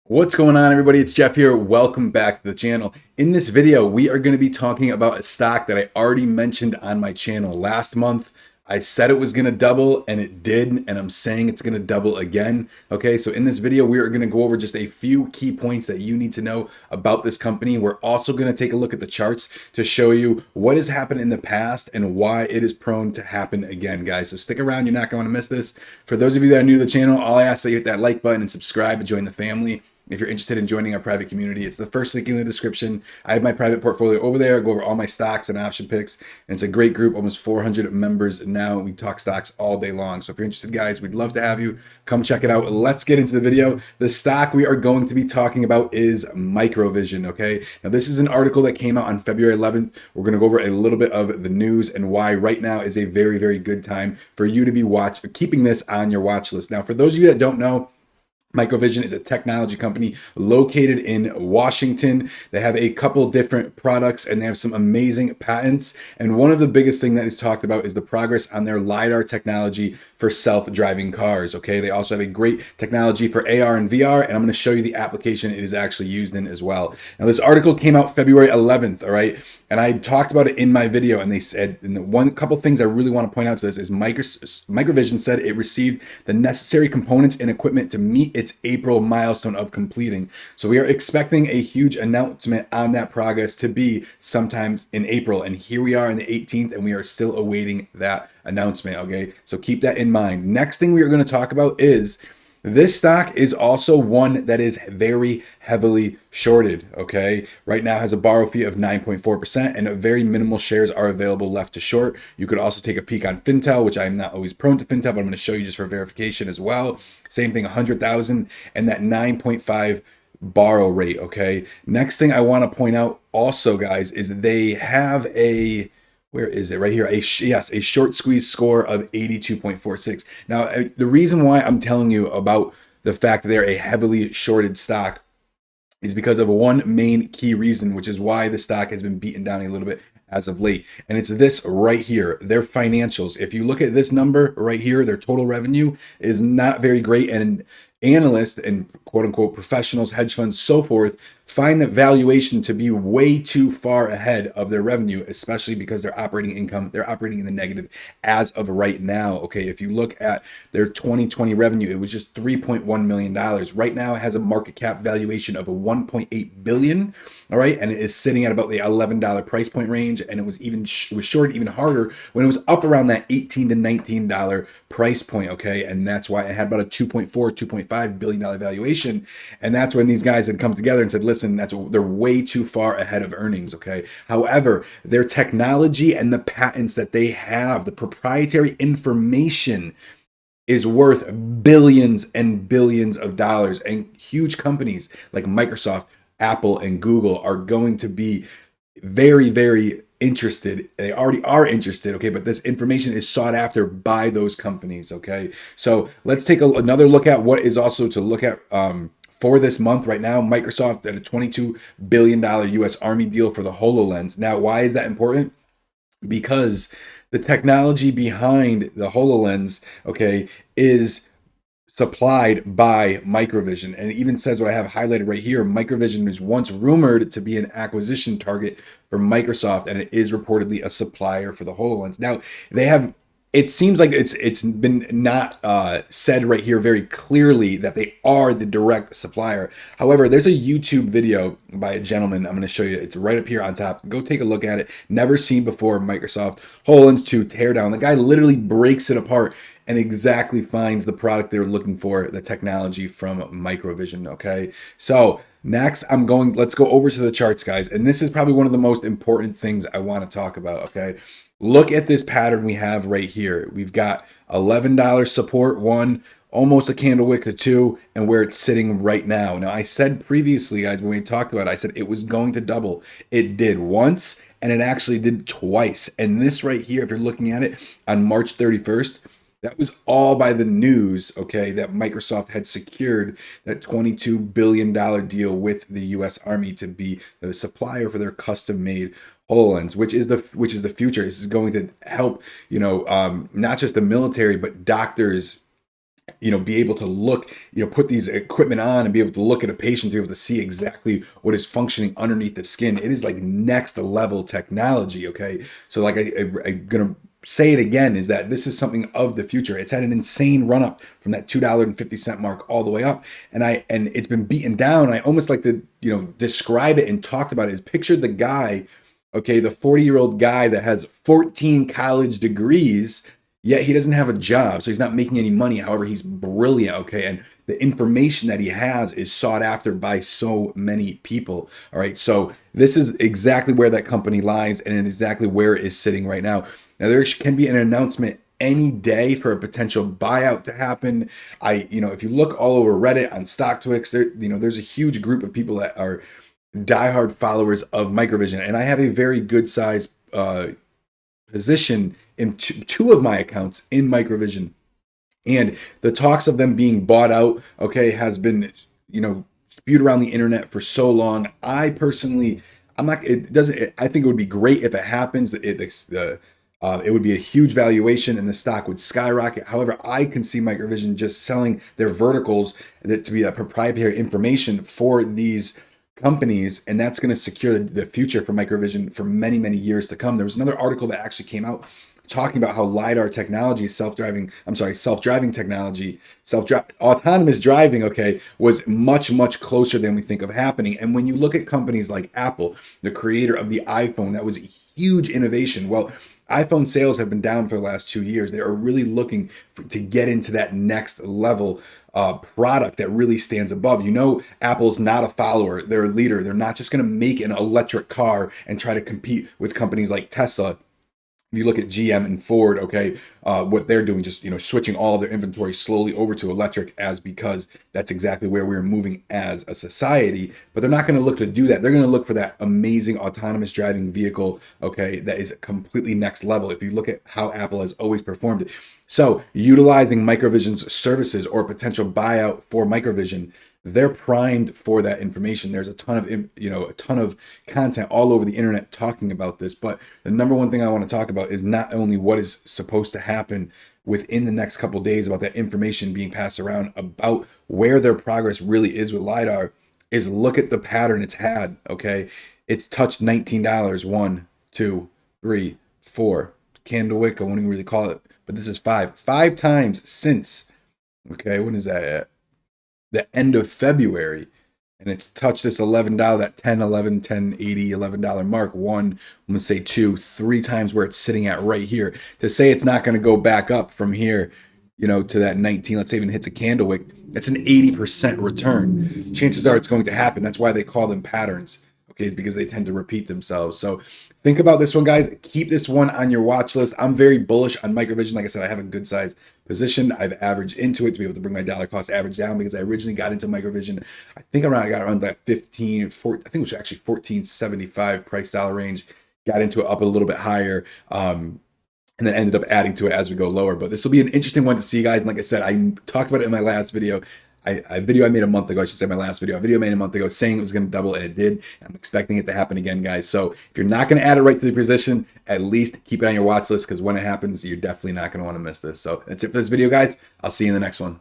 What's going on, everybody? It's Jeff here. Welcome back to the channel. In this video, we are going to be talking about a stock that I already mentioned on my channel last month. I said it was going to double and it did, and I'm saying it's going to double again. Okay, so in this video, we are going to go over just a few key points that you need to know about this company. We're also going to take a look at the charts to show you what has happened in the past and why it is prone to happen again, guys. So stick around. You're not going to miss this. For those of you that are new to the channel, all I ask is that you hit that like button and subscribe and join the family. If you're interested in joining our private community, it's the first link in the description. I have my private portfolio over there. I go over all my stocks and option picks. And it's a great group, almost 400 members now. We talk stocks all day long. So if you're interested, guys, we'd love to have you. Come check it out. Let's get into the video. The stock we are going to be talking about is Microvision, okay? Now, this is an article that came out on February 11th. We're going to go over a little bit of the news and why right now is a very, very good time for you to be keeping this on your watch list. Now, for those of you that don't know, Microvision is a technology company located in Washington. They have a couple different products and they have some amazing patents. And one of the biggest thing that is talked about is the progress on their LiDAR technology for self-driving cars. Okay, they also have a great technology for AR and VR, and I'm going to show you the application it is actually used in as well. Now, this article came out February 11th, all right, and I talked about it in my video, and they said, and the one couple things I really want to point out to this is Microvision said it received the necessary components and equipment to meet its April milestone of completing. So we are expecting a huge announcement on that progress to be sometime in April, and here we are on the 18th, and we are still awaiting that announcement. Okay, so keep that in mind. Next thing we are going to talk about is this stock is also one that is very heavily shorted. Okay, right now has a borrow fee of 9.4% and very minimal shares are available left to short. You could also take a peek on Fintel, which I'm not always prone to Fintel, but I'm going to show you just for verification as well. Same thing, 100,000 and that 9.5 borrow rate. Okay, next thing I want to point out also, guys, is they have a, where is it? Right here. Yes, a short squeeze score of 82.46. Now, the reason why I'm telling you about the fact that they're a heavily shorted stock is because of one main key reason, which is why the stock has been beaten down a little bit as of late. And it's this right here, their financials. If you look at this number right here, their total revenue is not very great. And analysts and quote unquote professionals, hedge funds, so forth, find that valuation to be way too far ahead of their revenue, especially because their operating income, they're operating in the negative as of right now. Okay, if you look at their 2020 revenue, it was just $3.1 million. Right now it has a market cap valuation of a 1.8 billion. All right, and it is sitting at about the $11 price point range, and it was shorted even harder when it was up around that $18 to $19 price point. Okay, and that's why it had about a 2.5 billion dollar valuation. And that's when these guys had come together and said, listen, they're way too far ahead of earnings. Okay, however, their technology and the patents that they have, the proprietary information, is worth billions and billions of dollars, and huge companies like Microsoft, Apple, and Google are going to be very, very interested. They already are interested. Okay, but this information is sought after by those companies. Okay, so let's take another look at what is also to look at for this month. Right now, Microsoft at a $22 billion US Army deal for the HoloLens. Now, why is that important? Because the technology behind the HoloLens, okay, is supplied by Microvision. And it even says what I have highlighted right here. Microvision was once rumored to be an acquisition target for Microsoft, and it is reportedly a supplier for the HoloLens. Now, they have, it seems like it's been not said right here very clearly that they are the direct supplier. However, there's a YouTube video by a gentleman. I'm going to show you. It's right up here on top. Go take a look at it. Never seen before Microsoft HoloLens 2 teardown. The guy literally breaks it apart and exactly finds the product they're looking for, the technology from Microvision. Okay, so next let's go over to the charts, guys. And this is probably one of the most important things I want to talk about. Okay, look at this pattern we have right here. We've got $11 support, one, almost a candle wick to two, and where it's sitting right now. Now, I said previously, guys, when we talked about it, I said it was going to double. It did once, and it actually did twice. And this right here, if you're looking at it on March 31st, that was all by the news, okay, that Microsoft had secured that $22 billion deal with the U.S. Army to be the supplier for their custom-made HoloLens, which is the future. This is going to help, not just the military, but doctors be able to look, put these equipment on and be able to look at a patient, to be able to see exactly what is functioning underneath the skin. It is like next level technology. Okay. So like I'm going to say it again, is that this is something of the future. It's had an insane run up from that $2.50 mark all the way up. And it's been beaten down. I almost like to, describe it and talked about it, is picture the guy, okay, the 40-year-old guy that has 14 college degrees, yet he doesn't have a job, so he's not making any money. However, he's brilliant, okay? And the information that he has is sought after by so many people, all right? So this is exactly where that company lies and exactly where it is sitting right now. Now, there can be an announcement any day for a potential buyout to happen. If you look all over Reddit, on StockTwix, there's a huge group of people that are diehard followers of Microvision, and I have a very good size position in two of my accounts in Microvision, and the talks of them being bought out, okay, has been spewed around the internet for so long. I personally, I think it would be great if it happens. It would be a huge valuation and the stock would skyrocket. However, I can see Microvision just selling their verticals to be a proprietary information for these companies, and that's going to secure the future for Microvision for many, many years to come. There was another article that actually came out talking about how LiDAR technology, self-driving technology, autonomous driving, okay, was much, much closer than we think of happening. And when you look at companies like Apple, the creator of the iPhone, that was a huge innovation. Well, iPhone sales have been down for the last 2 years. They are really looking to get into that next level product that really stands above. Apple's not a follower, they're a leader. They're not just going to make an electric car and try to compete with companies like Tesla. If you look at GM and Ford, okay, what they're doing, just switching all their inventory slowly over to electric, because that's exactly where we're moving as a society. But they're not going to look to do that. They're going to look for that amazing autonomous driving vehicle, okay, that is completely next level. If you look at how Apple has always performed. So utilizing Microvision's services or potential buyout for Microvision, they're primed for that information. There's a ton of content all over the internet talking about this. But the number one thing I want to talk about is not only what is supposed to happen within the next couple of days about that information being passed around about where their progress really is with LiDAR, is look at the pattern it's had, okay? It's touched $19, 1, 2, 3, 4. Candlewick, I won't even really call it, but this is 5 times since, okay, when is that at? The end of February, and it's touched this $11, that 10, 11, 10, 80, $11 mark. 1, I'm gonna say 2, 3 times where it's sitting at right here. To say it's not gonna go back up from here, to that 19, let's say even hits a candlewick, that's an 80% return. Chances are it's going to happen. That's why they call them patterns, okay, because they tend to repeat themselves. So think about this one, guys. Keep this one on your watch list. I'm very bullish on Microvision. Like I said, I have a good size position. I've averaged into it to be able to bring my dollar cost average down, because I originally got into Microvision, I think I got around that 15, 14, I think it was actually 14.75 price dollar range. Got into it up a little bit higher. And then ended up adding to it as we go lower. But this will be an interesting one to see, guys. And like I said, I talked about it in my last video. A video I made a month ago, I should say my last video. A video I made a month ago saying it was going to double, and it did. I'm expecting it to happen again, guys. So if you're not going to add it right to the position, at least keep it on your watch list, because when it happens, you're definitely not going to want to miss this. So that's it for this video, guys. I'll see you in the next one.